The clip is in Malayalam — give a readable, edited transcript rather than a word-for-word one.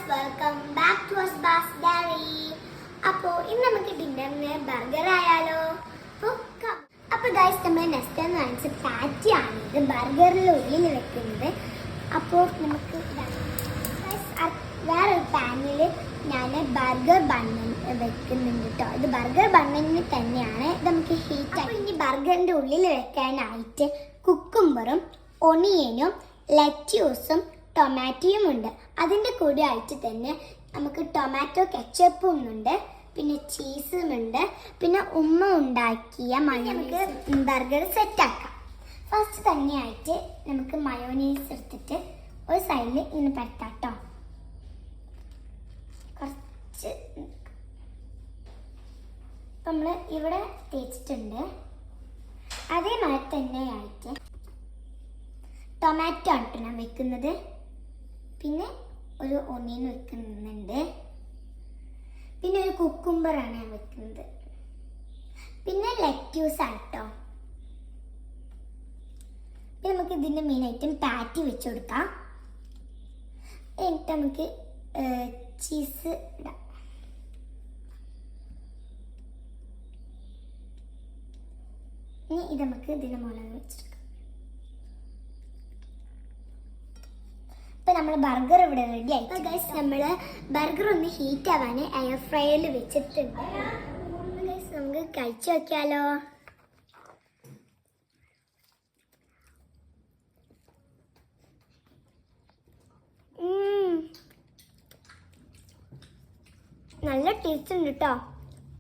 വെൽക്കം ബാക്ക് ടു അസ്ബാസ് ഡയറി. അപ്പോൾ ഇന്ന് നമുക്ക് ഡിന്നറിന് ബർഗർ ആയാലോ? അപ്പോൾ ഗൈസ് നമ്മൾ നെക്സ്റ്റ് വാങ്ങിച്ച പാറ്റിയാണ് ഇത് ബർഗറിൽ ഉള്ളിൽ വെക്കുന്നത്. അപ്പോൾ നമുക്ക് വേറൊരു പാനിൽ ഞാൻ ബർഗർ ബണ്ണൻ വെക്കുന്നുണ്ട് കേട്ടോ. ഇത് ബർഗർ ബണ്ണിന് തന്നെയാണ്. ഇത് നമുക്ക് ഹീറ്റായി ഇനി ബർഗറിൻ്റെ ഉള്ളിൽ വെക്കാനായിട്ട് കുക്കുംബറും ഒണിയനും ലെറ്റ്യൂസും ടൊമാറ്റോയും ഉണ്ട്. അതിൻ്റെ കൂടെ ആയിട്ട് തന്നെ നമുക്ക് ടൊമാറ്റോ കെച്ചപ്പും ഉണ്ട്, പിന്നെ ചീസും ഉണ്ട്, പിന്നെ ഉമ്മ ഉണ്ടാക്കിയ നമുക്ക് ബർഗർ സെറ്റാക്കാം. ഫസ്റ്റ് തന്നെയായിട്ട് നമുക്ക് മയോനീസ് എടുത്തിട്ട് ഒരു സൈഡിൽ ഇങ്ങനെ പരത്താം കേട്ടോ. കുറച്ച് നമ്മൾ ഇവിടെ തേച്ചിട്ടുണ്ട്. അതേമാതിരി തന്നെയായിട്ട് ടൊമാറ്റോ ആണ് ഞാൻ വെക്കുന്നത്, പിന്നെ ഒരു ഒണിയൻ വെക്കുന്നുണ്ട്, പിന്നെ ഒരു കുക്കുംബറാണ് ഞാൻ വെക്കുന്നത്, പിന്നെ ലെറ്റ്യൂസ് ആണ് കേട്ടോ. പിന്നെ നമുക്ക് ഇതിൻ്റെ മെയിൻ ഐറ്റം പാറ്റി വെച്ച് കൊടുക്കാം. എന്നിട്ട് നമുക്ക് ചീസ് ഇടാം. ഇനി ഇത് നമുക്ക് ഇതിൻ്റെ മുകളിൽ വെച്ചെടുക്കാം. ഇപ്പം നമ്മൾ ബർഗർ ഇവിടെ റെഡി ആയി. ഗൈസ് നമ്മൾ ബർഗർ ഒന്ന് ഹീറ്റ് ആവാൻ എയർ ഫ്രയറിൽ വെച്ചിട്ടുണ്ട്. ഗൈസ് നമുക്ക് കഴിച്ചു നോക്കിയാലോ? നല്ല ടേസ്റ്റ് ഉണ്ട് കേട്ടോ.